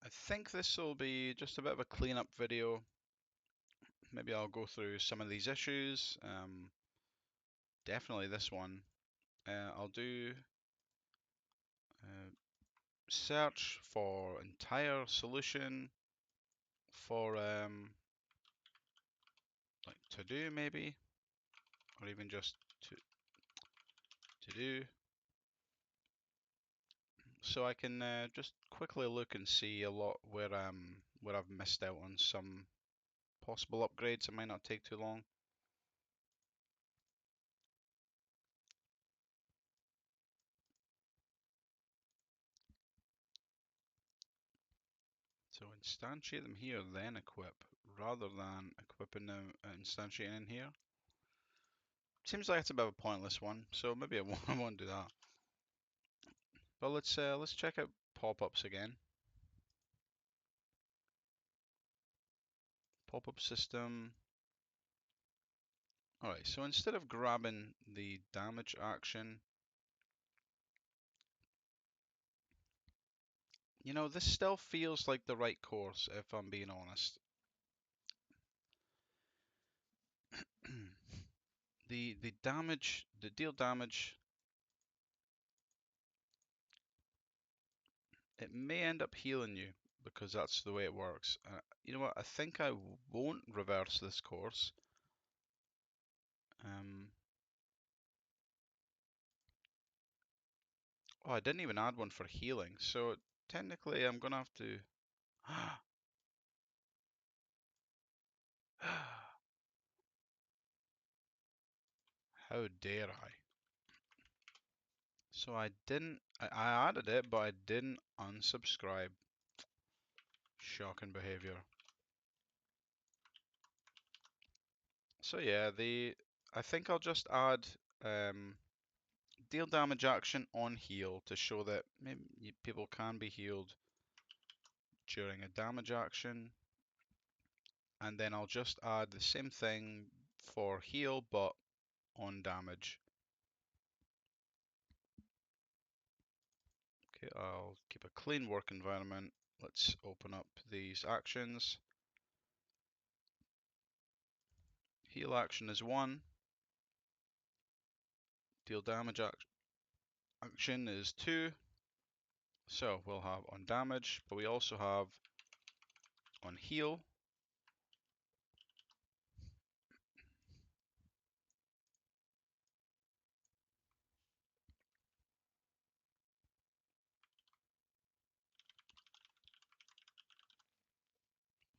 I think this will be just a bit of a cleanup video. Maybe I'll go through some of these issues. Definitely this one. I'll do search for entire solution for like to do maybe, or even just to do. So I can just quickly look and see a lot where I've missed out on some possible upgrades. It might not take too long. So instantiate them here, then equip, rather than equipping them instantiating in here. Seems like it's a bit of a pointless one, so maybe I won't do that. But let's check out pop-ups again. Pop-up system. Alright, so instead of grabbing the damage action, you know, this still feels like the right course, if I'm being honest. The damage, the deal damage, it may end up healing you because that's the way it works. You know what? I think I won't reverse this course. Oh, I didn't even add one for healing, so technically I'm gonna have to. How dare I? So I added it, but I didn't unsubscribe. Shocking behavior. So yeah, I think I'll just add deal damage action on heal to show that maybe people can be healed during a damage action. And then I'll just add the same thing for heal, but on damage. Okay, I'll keep a clean work environment. Let's open up these actions. Heal action is 1. Deal damage action is 2. So we'll have on damage, but we also have on heal.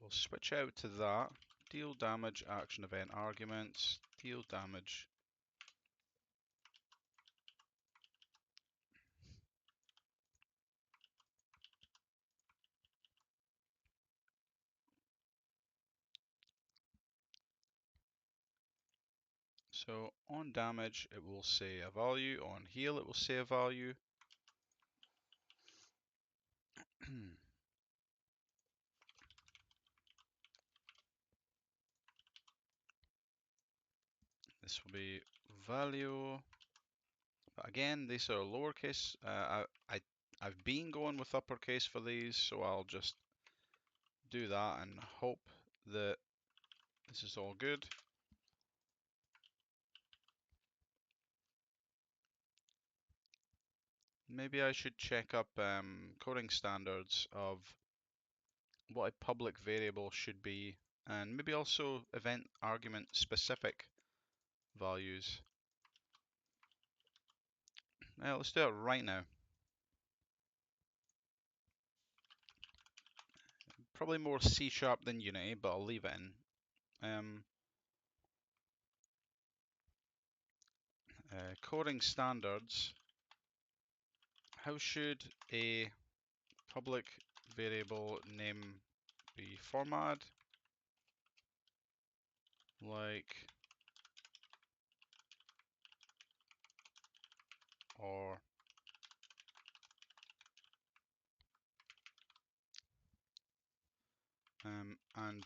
We'll switch out to that. Deal damage action event arguments. Deal damage. So on damage, it will say a value. On heal, it will say a value. This will be value. But again, these are lowercase. I've been going with uppercase for these, so I'll just do that and hope that this is all good. Maybe I should check up coding standards of what a public variable should be, and maybe also event argument specific values. Now let's do it right now. Probably more C# than Unity, but I'll leave it in. Coding standards. How should a public variable name be formatted? Like or and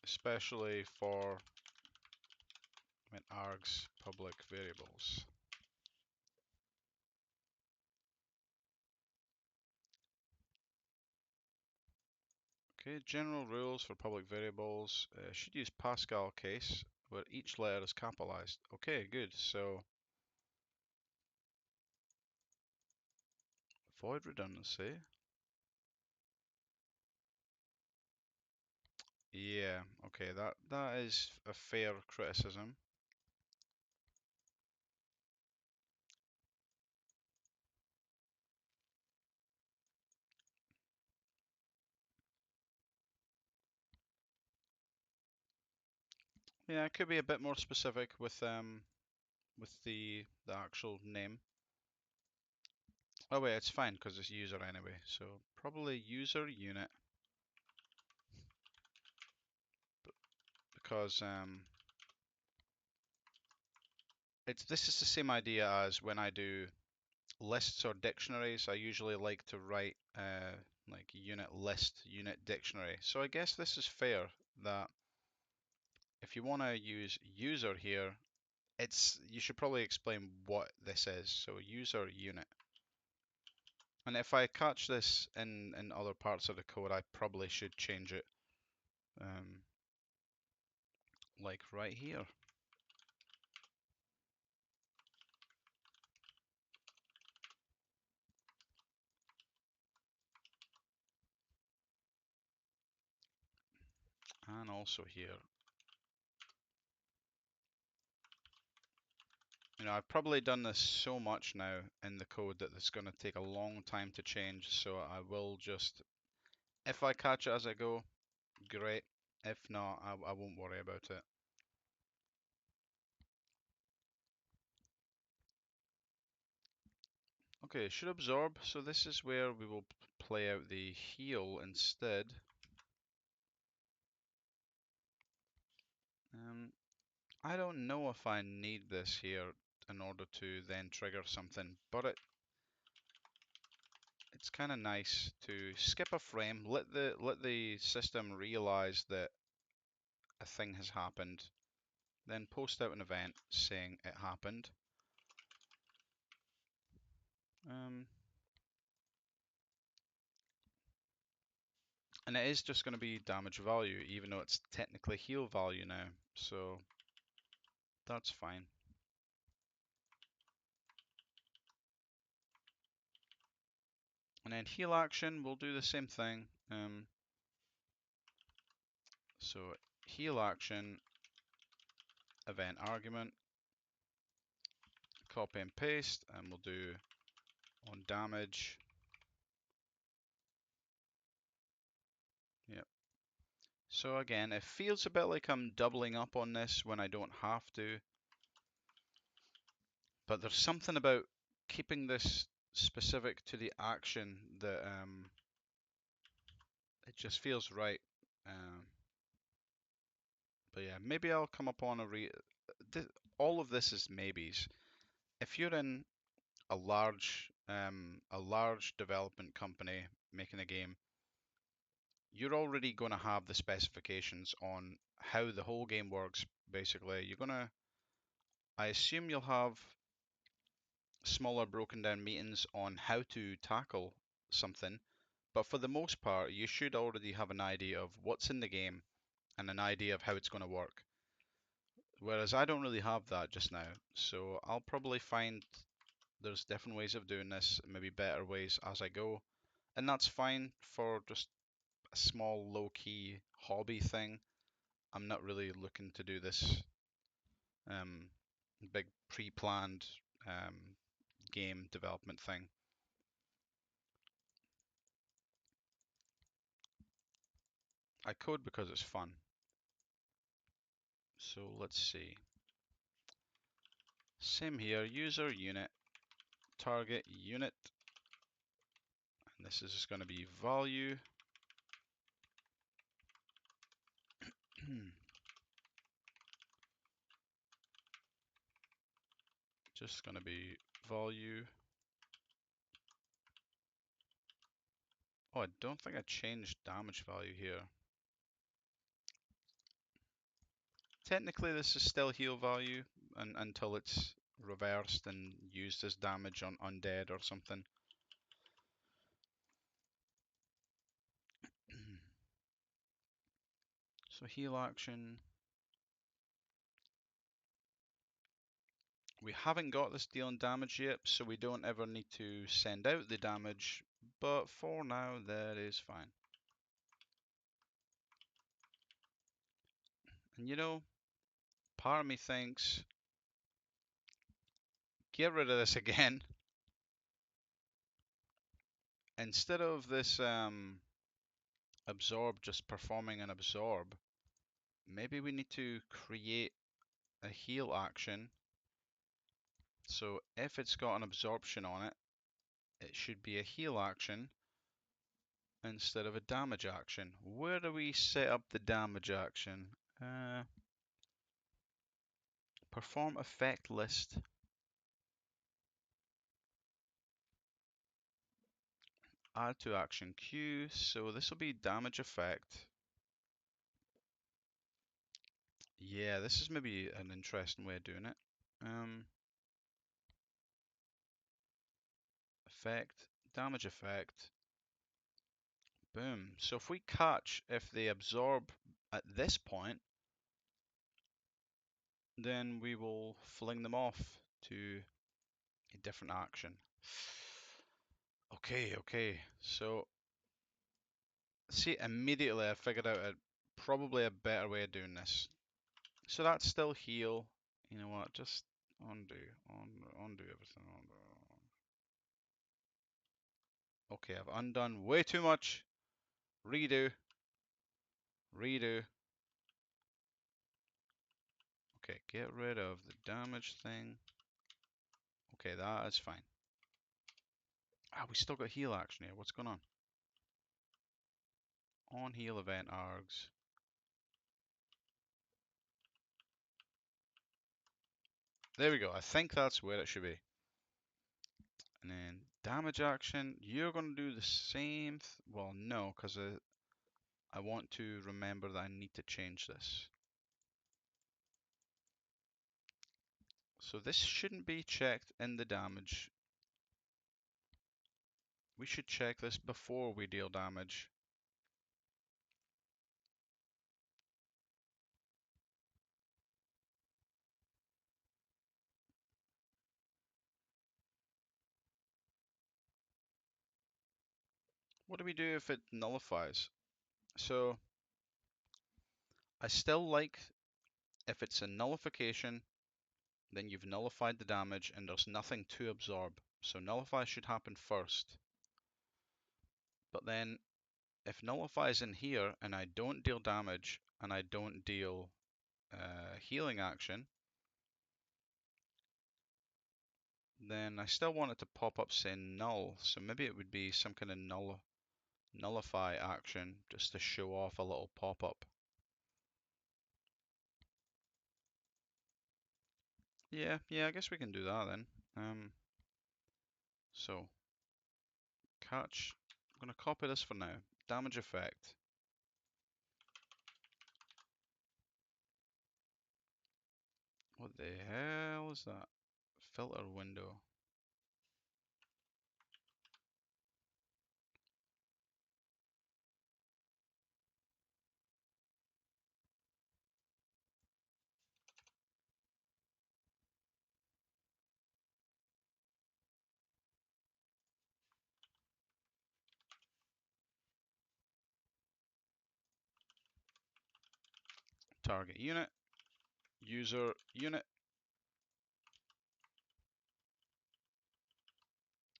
especially for when args public variables. Okay, general rules for public variables. Should use Pascal case where each letter is capitalized. Okay, good. So avoid redundancy. Yeah, okay, that is a fair criticism. Yeah, it could be a bit more specific with the actual name. Oh wait, it's fine because it's user anyway. So probably user unit because this is the same idea as when I do lists or dictionaries. I usually like to write like unit list, unit dictionary. So I guess this is fair that if you want to use user here, you should probably explain what this is. So user unit. And if I catch this in other parts of the code, I probably should change it, um, like right here. And also here. I've probably done this so much now in the code that it's going to take a long time to change. So I will just, if I catch it as I go, great. If not, I won't worry about it. Okay, should absorb. So this is where we will play out the heal instead. I don't know if I need this here in order to then trigger something, but it's kind of nice to skip a frame, let the system realize that a thing has happened, then post out an event saying it happened. Um, and it is just going to be damage value, even though it's technically heal value now, so that's fine. And then heal action, we'll do the same thing. So heal action, event argument, copy and paste, and we'll do on damage. Yep. So again, it feels a bit like I'm doubling up on this when I don't have to, but there's something about keeping this specific to the action that it just feels right. But yeah, maybe I'll come up on all of this is maybes. If you're in a large development company making a game, you're already going to have the specifications on how the whole game works. Basically, I assume you'll have smaller broken down meetings on how to tackle something, but for the most part, you should already have an idea of what's in the game and an idea of how it's going to work. Whereas I don't really have that just now, so I'll probably find there's different ways of doing this, maybe better ways as I go, and that's fine for just a small low-key hobby thing. I'm not really looking to do this um, big pre-planned um, game development thing. I code because it's fun. So let's see. Same here, user unit, target unit, and this is just going to be value. Just going to be value. Oh, I don't think I changed damage value here. Technically, this is still heal value until it's reversed and used as damage on undead or something. So heal action. We haven't got this dealing damage yet, so we don't ever need to send out the damage, but for now that is fine. And you know, part of me thinks, get rid of this again. Instead of this absorb just performing an absorb, maybe we need to create a heal action. So if it's got an absorption on it, it should be a heal action instead of a damage action. Where do we set up the damage action? Perform effect list. Add to action queue. So this will be damage effect. Yeah, this is maybe an interesting way of doing it. Effect, damage effect. Boom. So if we catch, if they absorb at this point, then we will fling them off to a different action. Okay. So, see, immediately I figured out probably a better way of doing this. So that's still heal. You know what? Just undo everything. Undo. Okay, I've undone way too much. Redo. Redo. Okay, get rid of the damage thing. Okay, that is fine. We still got heal action here. What's going on? On heal event args. There we go. I think that's where it should be. And then damage action. You're going to do the same. Well, no, because I want to remember that I need to change this. So this shouldn't be checked in the damage. We should check this before we deal damage. What do we do if it nullifies? So I still like if it's a nullification, then you've nullified the damage and there's nothing to absorb. So nullify should happen first. But then if nullify is in here and I don't deal damage and I don't deal healing action, then I still want it to pop up saying null. So maybe it would be some kind of nullify action just to show off a little pop-up. Yeah, I guess we can do that then. So catch, I'm going to copy this for now. Damage effect. What the hell is that? Filter window. Target unit. User unit.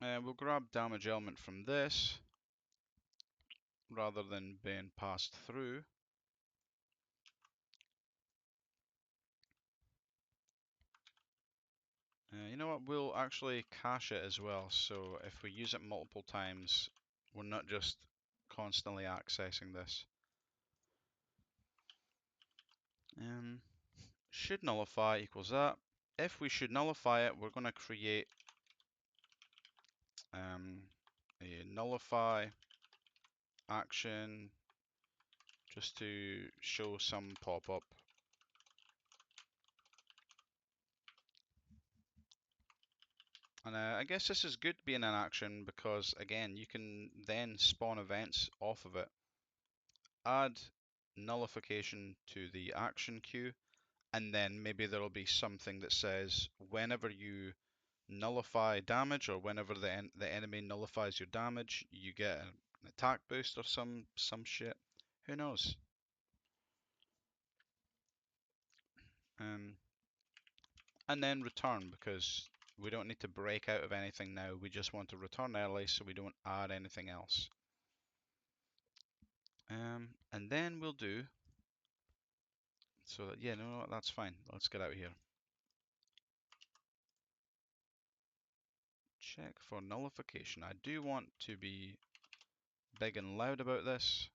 And we'll grab damage element from this rather than being passed through. You know what? We'll actually cache it as well. So if we use it multiple times, we're not just constantly accessing this. Should nullify equals that. If we should nullify it, we're going to create a nullify action just to show some pop-up. And I guess this is good being an action because, again, you can then spawn events off of it. Add nullification to the action queue, and then maybe there'll be something that says whenever you nullify damage or whenever the enemy nullifies your damage, you get an attack boost or some shit. Who knows? Um, and then return, because we don't need to break out of anything now. We just want to return early so we don't add anything else. And then we'll do so that, yeah, no, that's fine. Let's get out of here. Check for nullification. I do want to be big and loud about this.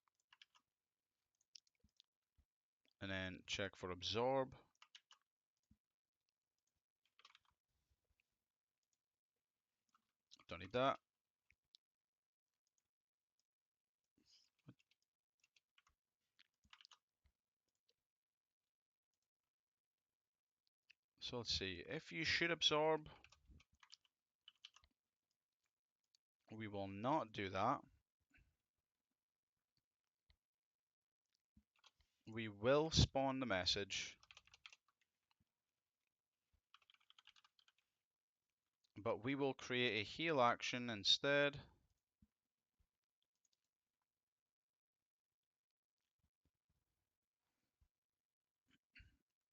And then check for absorb. Don't need that. So let's see. If you should absorb, we will not do that. We will spawn the message, but we will create a heal action instead.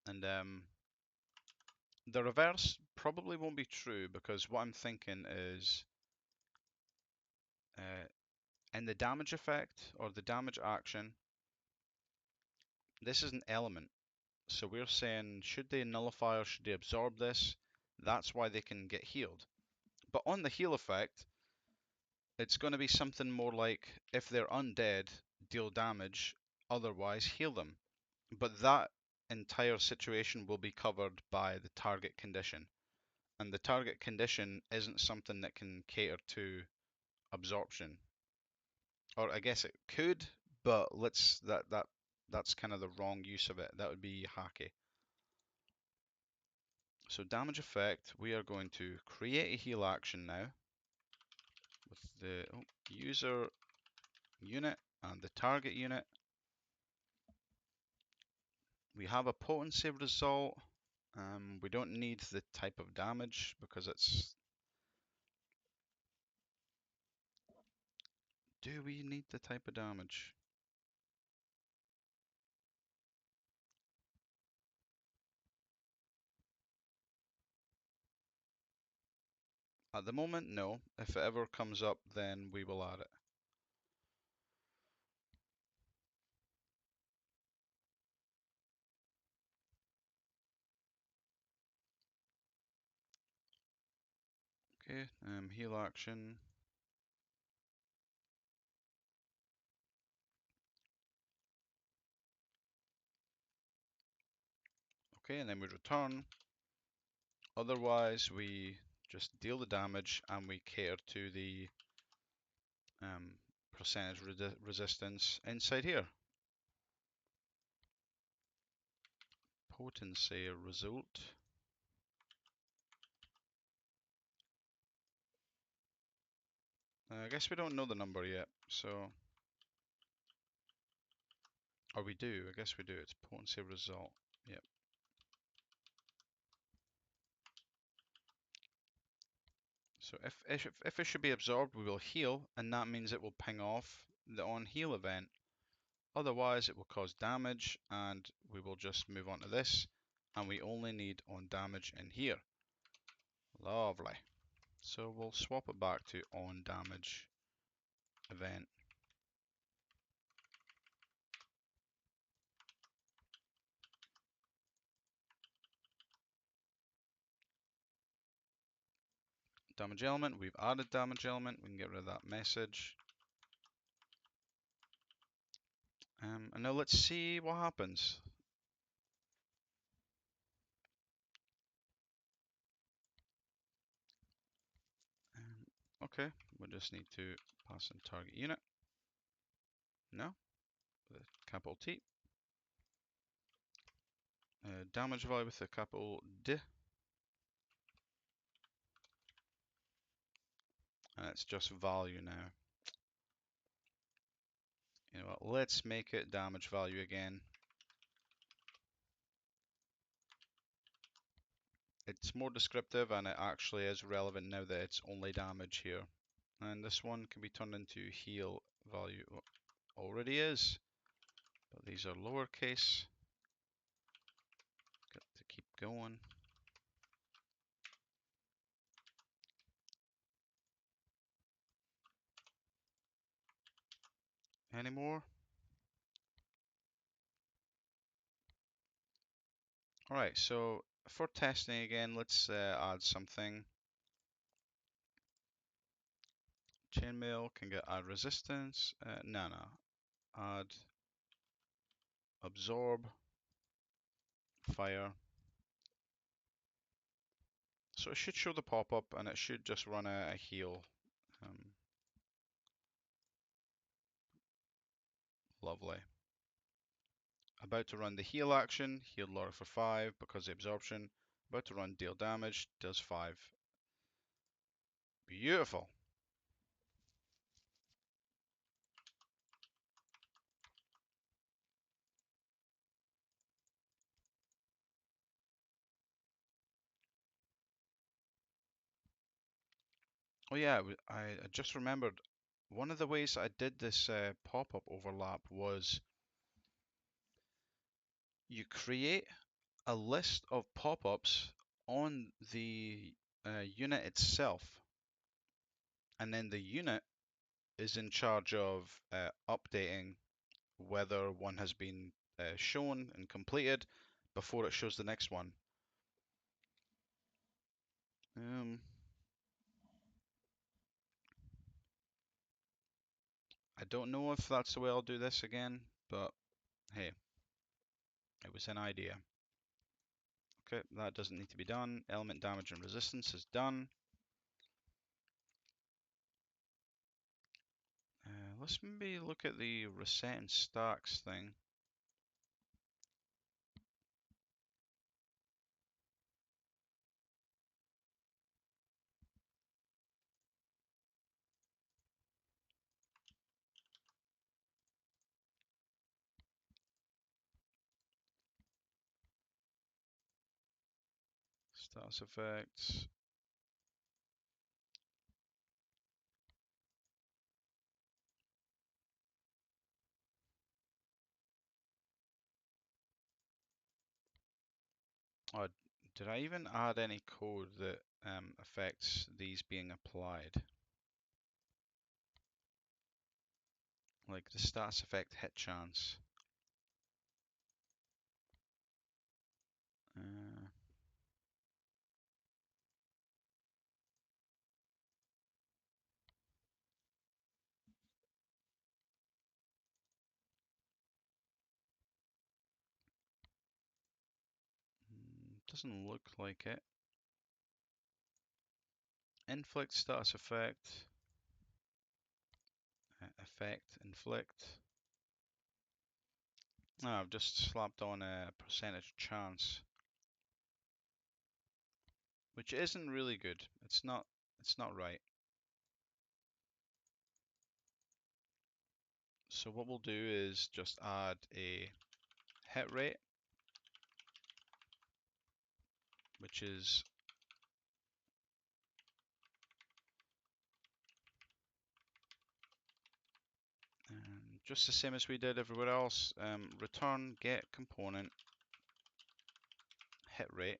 And the reverse probably won't be true, because what I'm thinking is in the damage effect or the damage action, this is an element. So we're saying, should they nullify or should they absorb this? That's why they can get healed. But on the heal effect, it's going to be something more like, if they're undead, deal damage, otherwise heal them. But that entire situation will be covered by the target condition. And the target condition isn't something that can cater to absorption. Or I guess it could, but that's kind of the wrong use of it. That would be hacky. So damage effect, we are going to create a heal action now with the user unit and the target unit. We have a potency result. We don't need the type of damage because it's... Do we need the type of damage? At the moment, no. If it ever comes up, then we will add it. Okay, heal action. Okay, and then we return. Otherwise, we just deal the damage and we cater to the percentage resistance inside here. Potency result. I guess we don't know the number yet, so... Or we do, I guess we do. It's potency result. Yep. So if it should be absorbed, we will heal, and that means it will ping off the on heal event. Otherwise, it will cause damage, and we will just move on to this, and we only need on damage in here. Lovely. So we'll swap it back to on damage event. Damage element, we've added damage element, we can get rid of that message. And now let's see what happens. Okay, we just need to pass in target unit. No, with a capital T. Damage value with a capital D. And it's just value now. You know what? Let's make it damage value again. It's more descriptive and it actually is relevant now that it's only damage here. And this one can be turned into heal value. Already is, but these are lowercase. Got to keep going. Any more? Alright, so for testing again, let's add something. Chainmail can get add resistance. No. Add absorb fire. So it should show the pop-up and it should just run a heal. Lovely. About to run the heal action, heal Laura for 5 because the absorption. About to run deal damage, does 5. Beautiful. Oh yeah, I just remembered one of the ways I did this pop-up overlap was you create a list of pop-ups on the unit itself, and then the unit is in charge of updating whether one has been shown and completed before it shows the next one. I don't know if that's the way I'll do this again, but hey, it was an idea. Okay, that doesn't need to be done. Element damage and resistance is done. Let's maybe look at the reset and stacks thing. Status effects. Oh, did I even add any code that affects these being applied? Like the status effect hit chance. Doesn't look like it. Inflict status effect. Effect, inflict. No, I've just slapped on a percentage chance, which isn't really good. It's not right. So what we'll do is just add a hit rate, which is just the same as we did everywhere else. Return get component hit rate.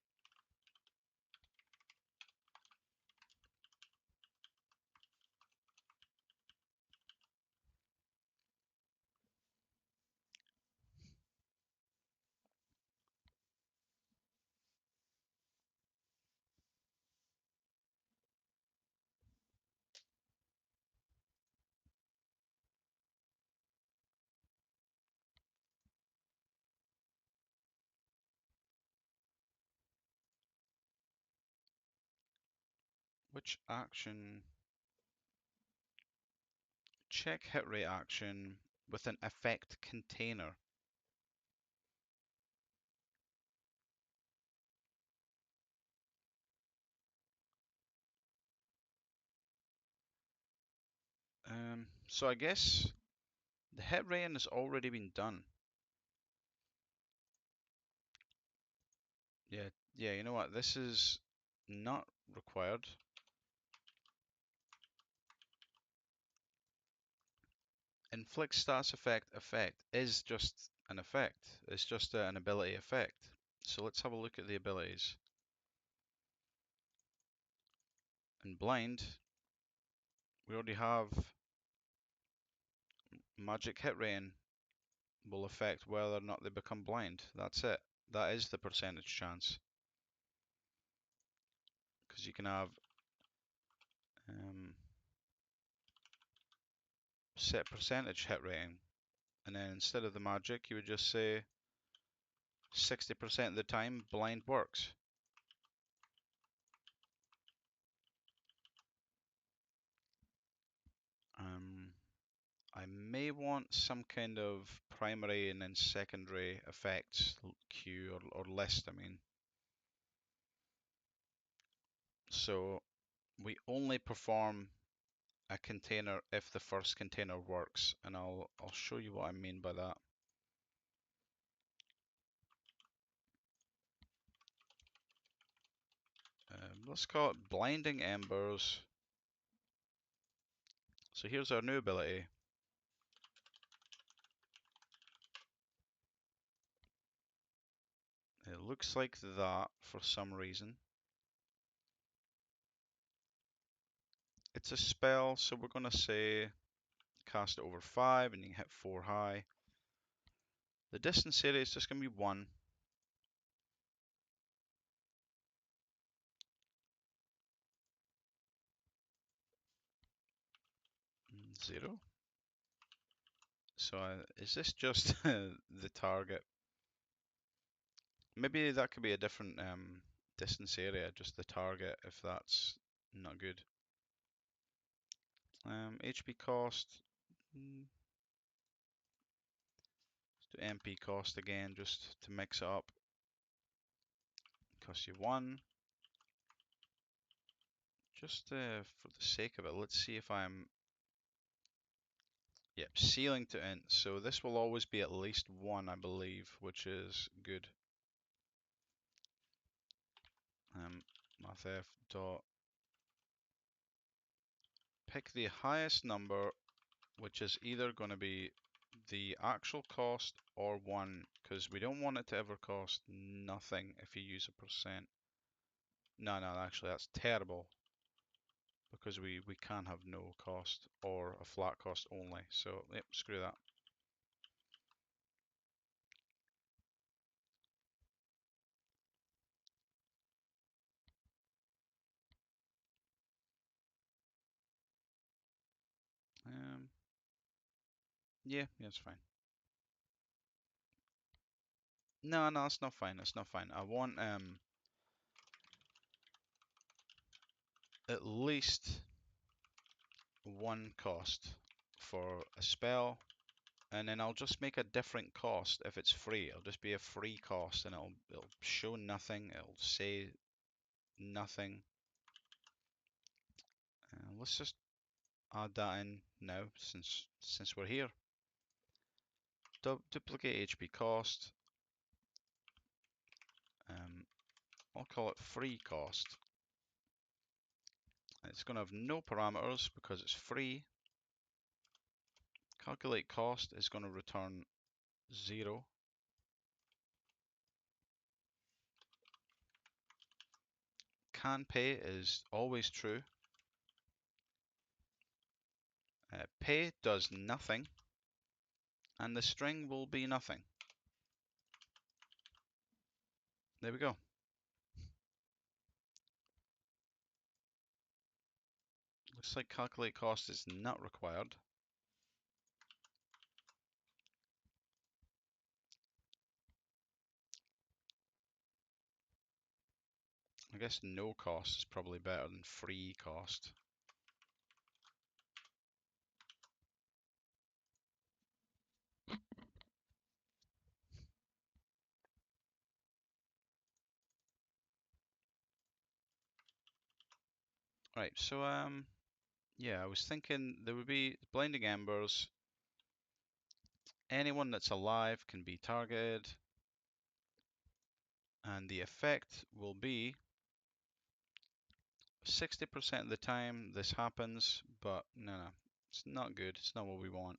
Which action? Check hit rate action with an effect container. So I guess The hit rating has already been done. Yeah, yeah, you know what? This is not required. Inflict stats effect is just an effect. It's just an ability effect. So let's have a look at the abilities. In blind, we already have magic hit rating will affect whether or not they become blind. That's it. That is the percentage chance. Because you can have set percentage hit rating, and then instead of the magic, you would just say 60% of the time blind works. I may want some kind of primary and then secondary effects queue or list, I mean. So we only perform a container if the first container works, and I'll show you what I mean by that. Let's call it Blinding Embers. So here's our new ability. It looks like that for some reason. It's a spell, so we're going to say cast it over 5 and you can hit 4 high. The distance area is just going to be 1. 0. So is this just the target? Maybe that could be a different distance area, just the target, if that's not good. HP cost. Let's do MP cost again, just to mix it up. Cost you 1. Just for the sake of it, let's see if I'm... Yep, ceiling to int. So this will always be at least 1, I believe, which is good. Mathf dot pick the highest number, which is either going to be the actual cost or 1, because we don't want it to ever cost nothing if you use a percent. No, actually that's terrible, because we can't have no cost or a flat cost only. So yep, screw that. Yeah, it's fine. No, it's not fine. It's not fine. I want at least 1 cost for a spell, and then I'll just make a different cost if it's free. It'll just be a free cost, and it'll show nothing. It'll say nothing. Let's just add that in now, since we're here. Duplicate HP cost. I'll call it free cost. It's going to have no parameters because it's free. Calculate cost is going to return 0. Can pay is always true. Pay does nothing, and the string will be nothing. There we go. Looks like calculate cost is not required. I guess no cost is probably better than free cost. Right, so yeah, I was thinking there would be blinding embers. Anyone that's alive can be targeted, and the effect will be 60% of the time this happens, but no, it's not good. It's not what we want.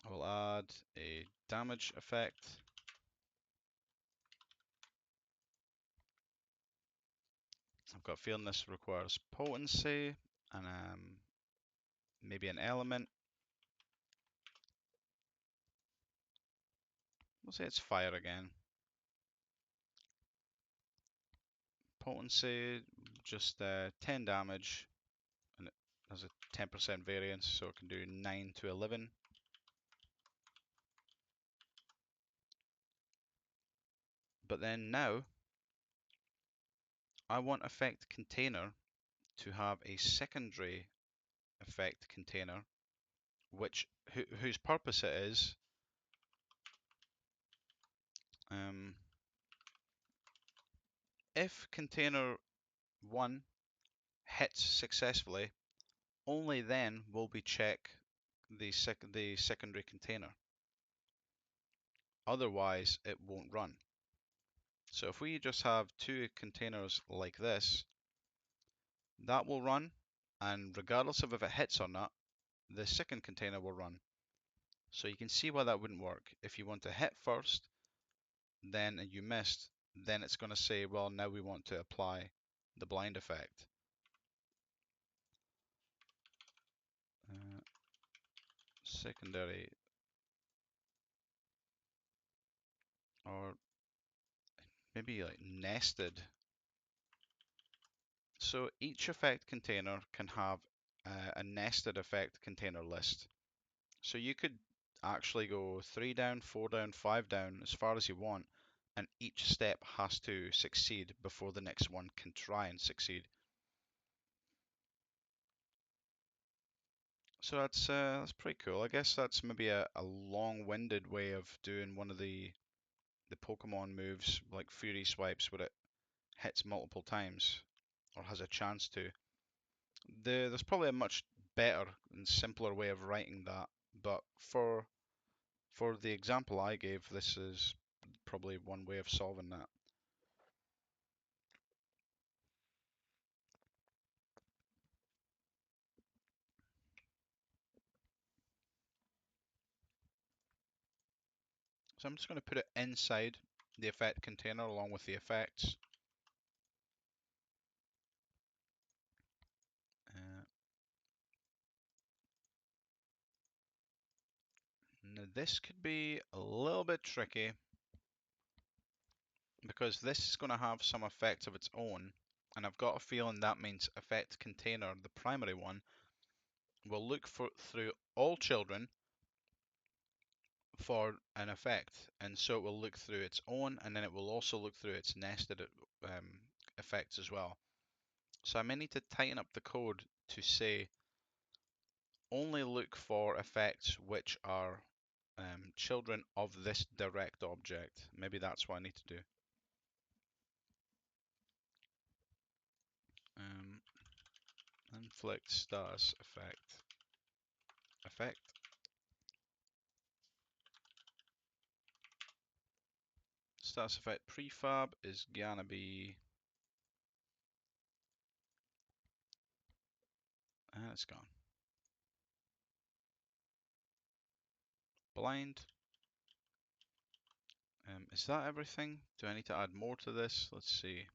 I will add a damage effect. I've got a feeling this requires potency and maybe an element. We'll say it's fire again. Potency, just 10 damage, and it has a 10% variance, so it can do 9 to 11. But then now, I want effect container to have a secondary effect container, whose purpose it is if container 1 hits successfully, only then will we check the secondary container. Otherwise, it won't run. So if we just have 2 containers like this, that will run, and regardless of if it hits or not, the second container will run. So you can see why that wouldn't work. If you want to hit first, then you missed, then it's going to say, well, now we want to apply the blind effect. Secondary, or maybe like nested. So each effect container can have a nested effect container list. So you could actually go 3 down, 4 down, 5 down, as far as you want, and each step has to succeed before the next one can try and succeed. So that's pretty cool. I guess that's maybe a long-winded way of doing one of the Pokemon moves, like Fury Swipes, where it hits multiple times, or has a chance to. There's probably a much better and simpler way of writing that, but for the example I gave, this is probably one way of solving that. So I'm just going to put it inside the effect container along with the effects. Now this could be a little bit tricky because this is going to have some effects of its own, and I've got a feeling that means effect container, the primary one, will look through all children for an effect, and so it will look through its own, and then it will also look through its nested effects as well. So I may need to tighten up the code to say only look for effects which are children of this direct object. Maybe that's what I need to do. Inflict status effect. Status effect prefab is gonna be, and it's gone. Blind. Is that everything? Do I need to add more to this? Let's see.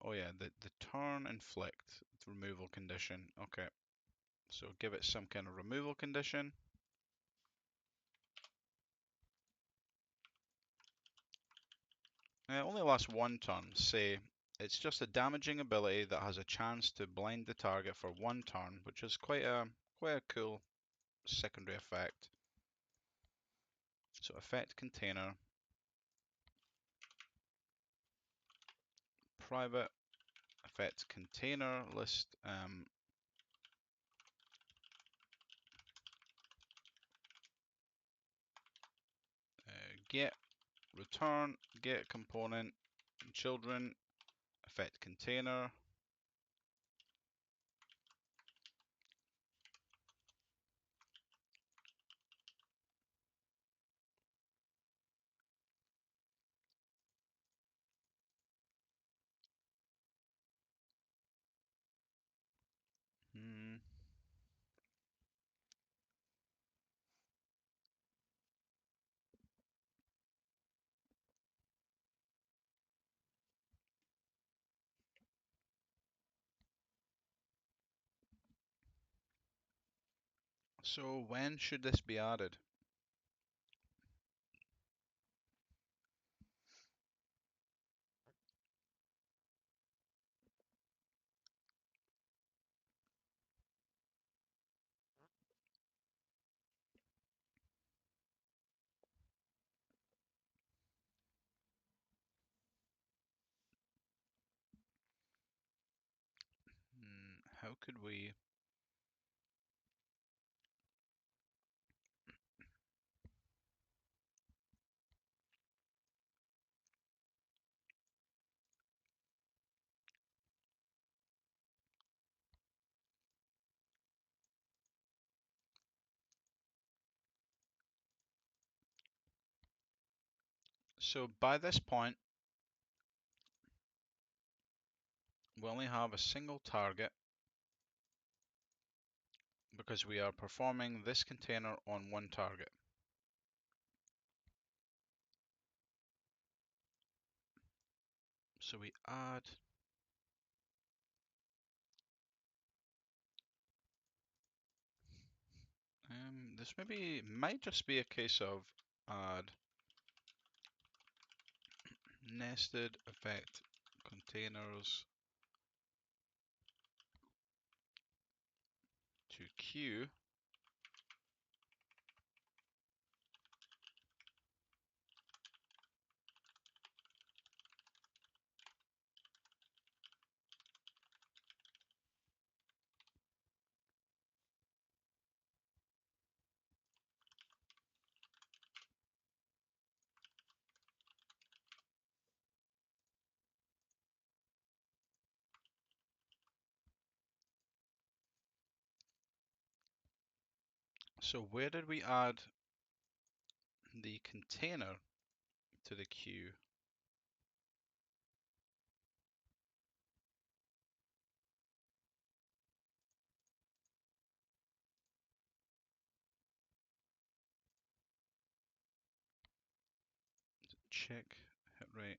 Oh yeah, the turn inflict removal condition. Okay, so give it some kind of removal condition. It only lasts 1 turn. Say it's just a damaging ability that has a chance to blind the target for 1 turn, which is quite a cool secondary effect. So effect container, private effect container list. Get return get component children effect container So when should this be added? How could we? So by this point, we only have a single target because we are performing this container on one target. So we add, this maybe might just be a case of add nested effect containers to queue. So where did we add the container to the queue? Check hit rate.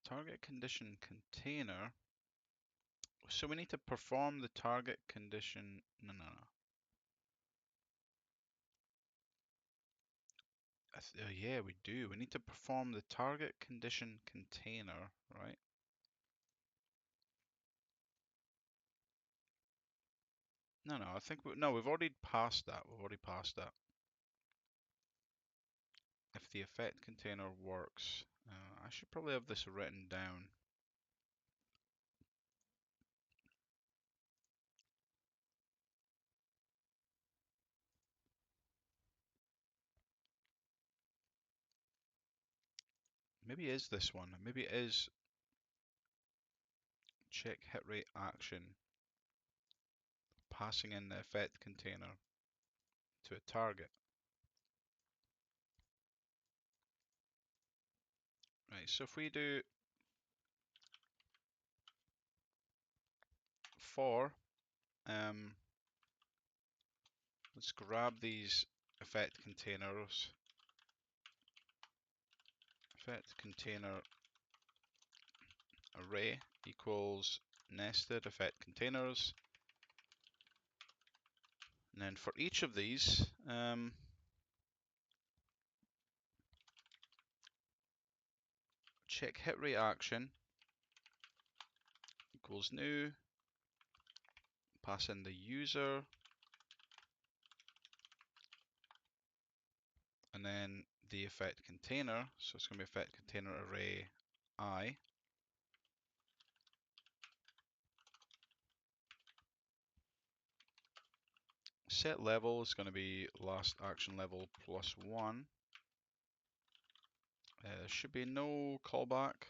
Target condition container. So we need to perform the target condition. No. Yeah, we do. We need to perform the target condition container, right? No, I think no, we've already passed that. We've already passed that. If the effect container works, I should probably have this written down. Maybe it is this one. Maybe it is check hit rate action, passing in the effect container to a target. Right, so if we do for, let's grab these effect containers, effect container array equals nested effect containers. And then for each of these, check hit rate action equals new, pass in the user, and then the effect container. So it's going to be effect container array I. Set level is going to be last action level plus 1. there should be no callback.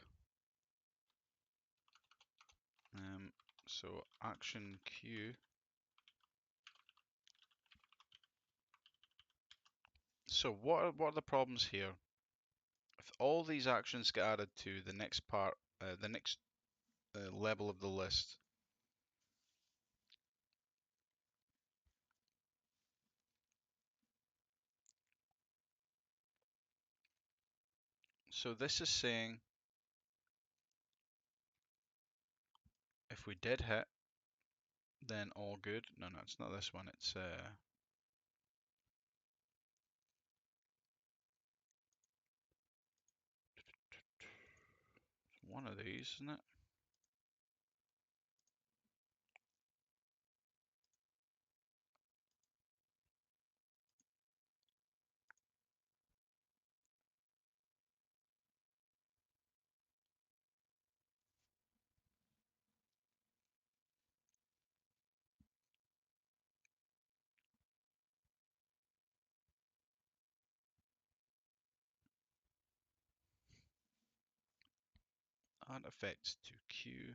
So action queue. So what are the problems here? If all these actions get added to the next part, the next level of the list, so this is saying if we did hit, then all good. No, it's not this one. It's one of these, isn't it? Add effects to queue.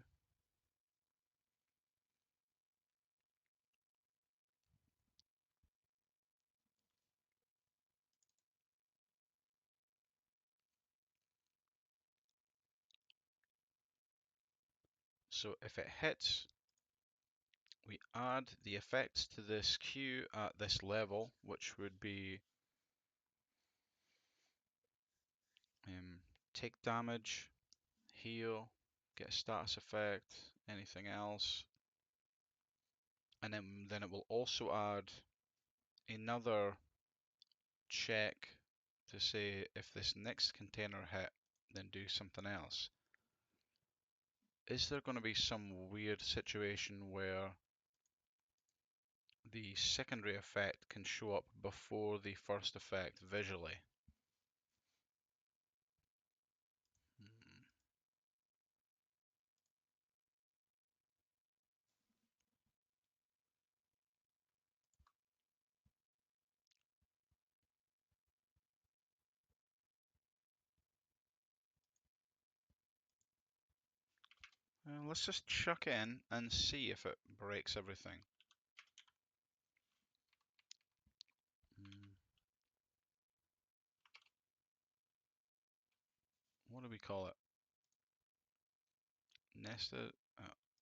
So if it hits, we add the effects to this queue at this level, which would be take damage, heal, get a status effect, anything else. And then it will also add another check to say if this next container hit, then do something else. Is there going to be some weird situation where the secondary effect can show up before the first effect visually? Let's just chuck it in and see if it breaks everything. What do we call it? Nested,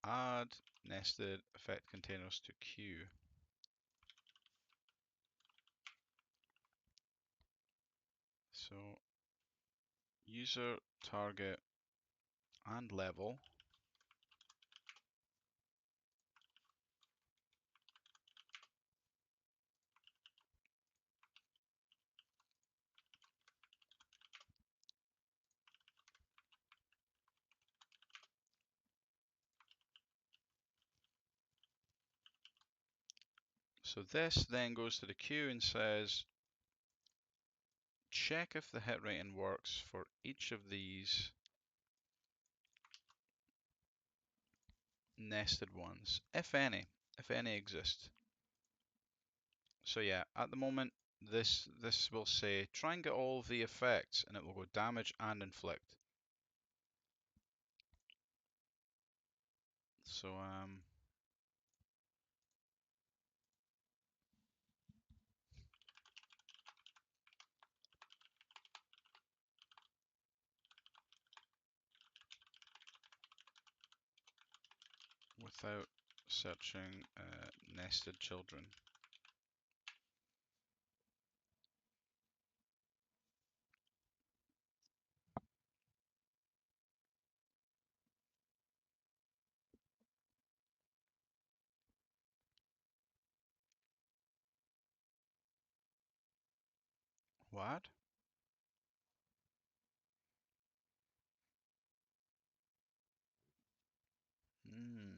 add nested effect containers to queue. So user, target, and level. So this then goes to the queue and says, check if the hit rating works for each of these nested ones, if any exist. So yeah, at the moment, this will say try and get all of the effects, and it will go damage and inflict. So without searching nested children. What? Hmm.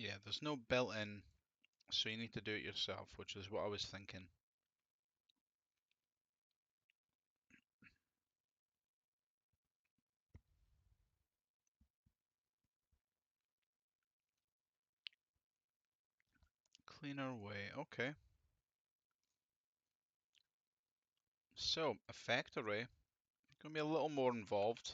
Yeah, there's no built-in, so you need to do it yourself, which is what I was thinking. Cleaner way, okay. So, effect array, gonna be a little more involved.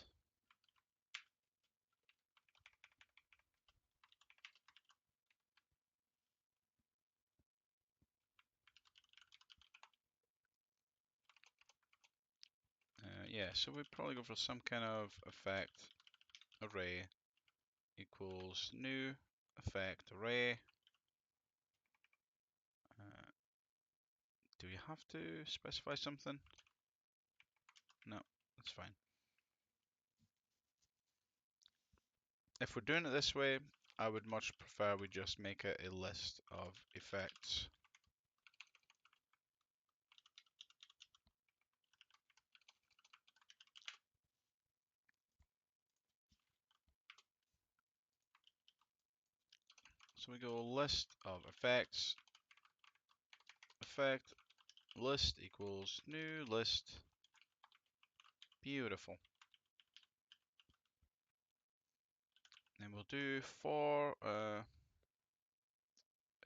Yeah, so we probably go for some kind of effect array equals new effect array. Do we have to specify something? No, that's fine. If we're doing it this way, I would much prefer we just make it a list of effects. So we go list of effects, effect list equals new list. Beautiful. And we'll do for, I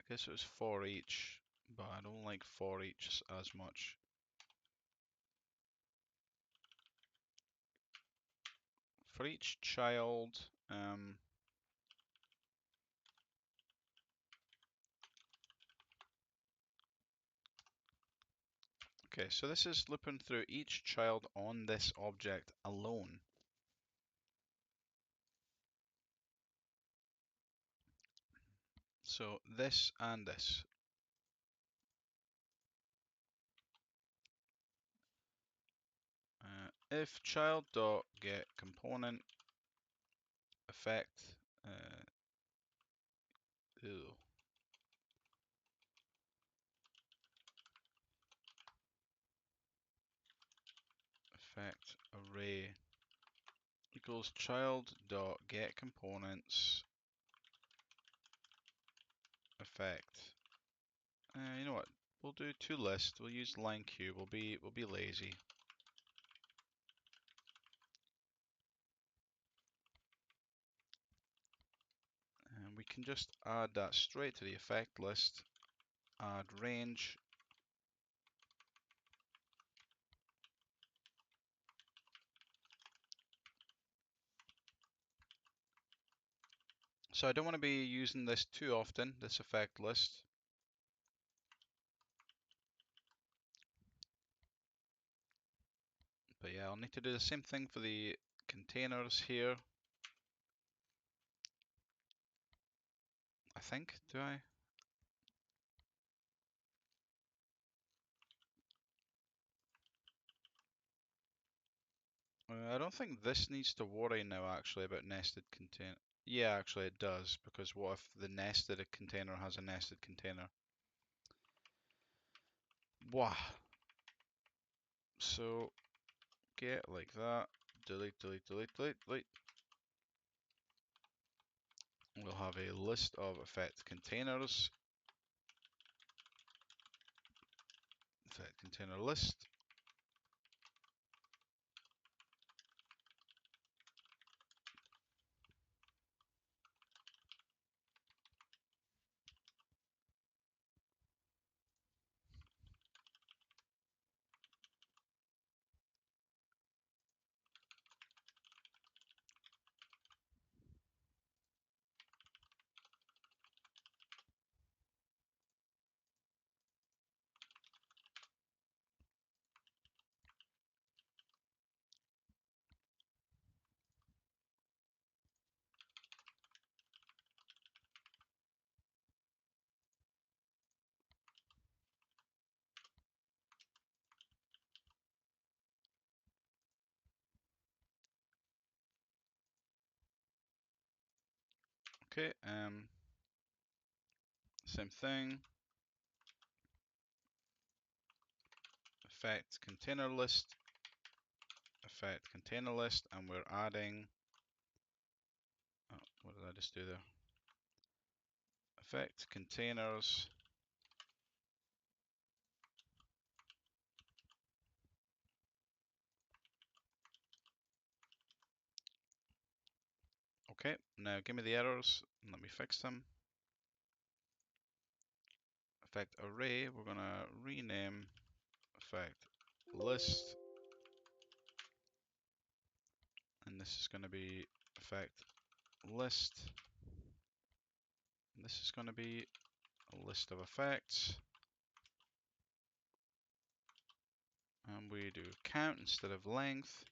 guess it was for each, but I don't like for each as much. For each child, okay, so this is looping through each child on this object alone. So this and this. If child dot get component effect, ew, effect array equals child dot get components effect. You know what? We'll do to list. We'll use line Q. We'll be lazy. And we can just add that straight to the effect list. Add range. So I don't want to be using this too often, this effect list. But yeah, I'll need to do the same thing for the containers here. I think, do I? I don't think this needs to worry now actually about nested container. Yeah, actually it does, because what if the nested container has a nested container? Wow. So get like that, delete, delete, delete, delete, delete. We'll have a list of effect containers, effect container list. Okay, same thing. Effect container list, effect container list, and we're adding. Oh, what did I just do there? effect containers. Okay, now give me the errors and let me fix them. Effect array, we're gonna rename effect list, and this is gonna be effect list. And this is gonna be a list of effects. And we do count instead of length.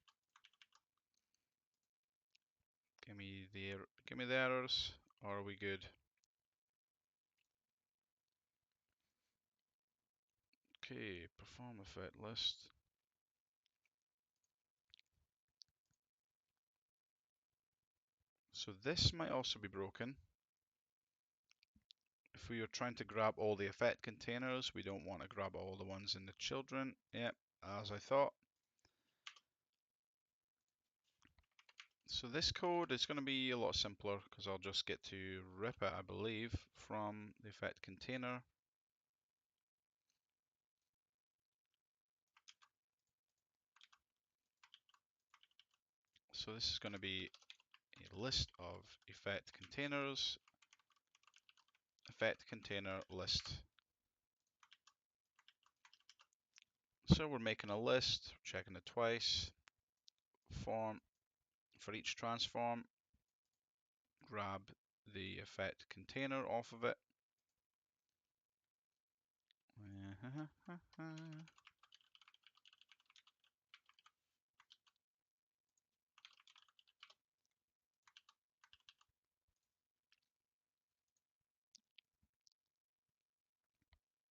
Give me the errors. Or are we good? Okay, perform effect list. So this might also be broken. If we are trying to grab all the effect containers, we don't want to grab all the ones in the children. Yep, as I thought. So this code is going to be a lot simpler because I'll just get to rip it, I believe, from the effect container. So this is going to be a list of effect containers, effect container list. So we're making a list, checking it twice. Form for each transform, grab the effect container off of it.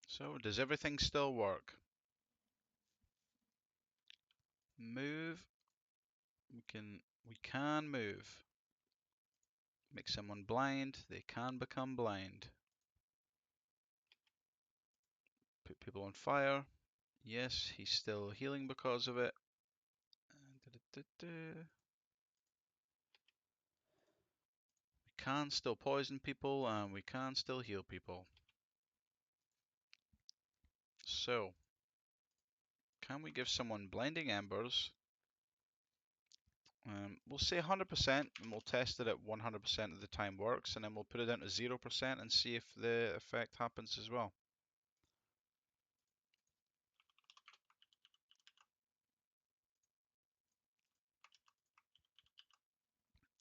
So does everything still work? Move. We can move. Make someone blind. They can become blind. Put people on fire. Yes, he's still healing because of it. We can still poison people and we can still heal people. So, can we give someone blinding embers? We'll say 100% and we'll test it at 100% of the time works, and then we'll put it down to 0% and see if the effect happens as well.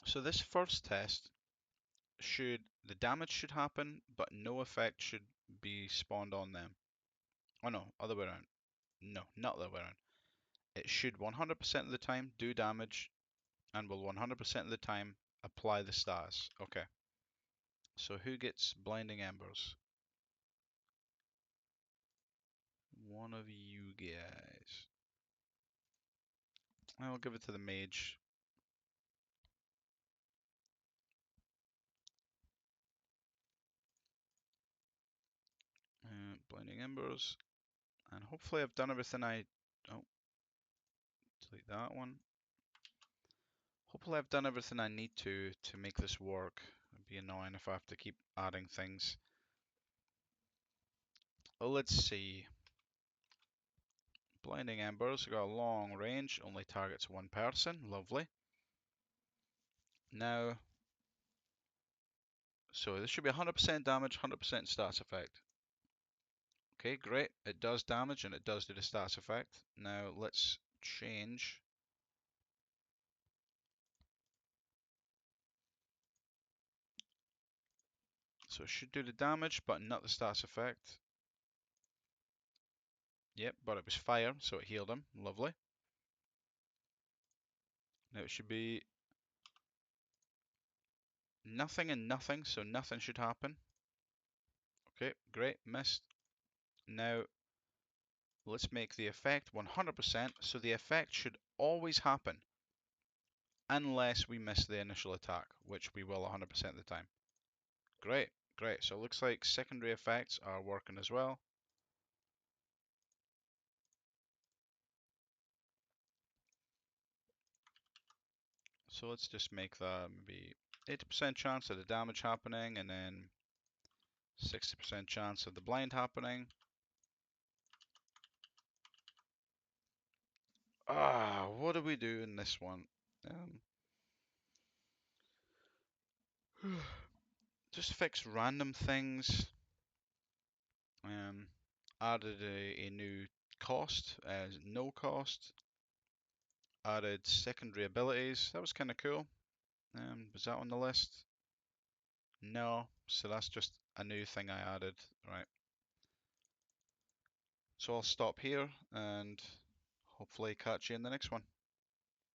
So this first test, the damage should happen, but no effect should be spawned on them. Oh no, other way around. No, not the other way around. It should 100% of the time do damage and will 100% of the time apply the status. Okay. So who gets blinding embers? One of you guys. I'll give it to the mage. Blinding embers. And hopefully I've done everything oh, delete that one. Hopefully I've done everything I need to make this work. It'd be annoying if I have to keep adding things. Oh, let's see. Blinding embers, got a long range, only targets one person. Lovely. Now, so this should be 100% damage, 100% stats effect. Okay, great. It does damage and it does do the stats effect. Now let's change. So it should do the damage, but not the stats effect. Yep, but it was fire, so it healed him. Lovely. Now it should be nothing and nothing, so nothing should happen. Okay, great, missed. Now let's make the effect 100%, so the effect should always happen unless we miss the initial attack, which we will 100% of the time. Great, great. So it looks like secondary effects are working as well. So let's just make that maybe 80% chance of the damage happening, and then 60% chance of the blind happening. What do we do in this one? Just fix random things. Added a new cost as NoCost. Added secondary abilities. That was kind of cool. Was that on the list? No. So that's just a new thing I added. Right. So I'll stop here and hopefully catch you in the next one.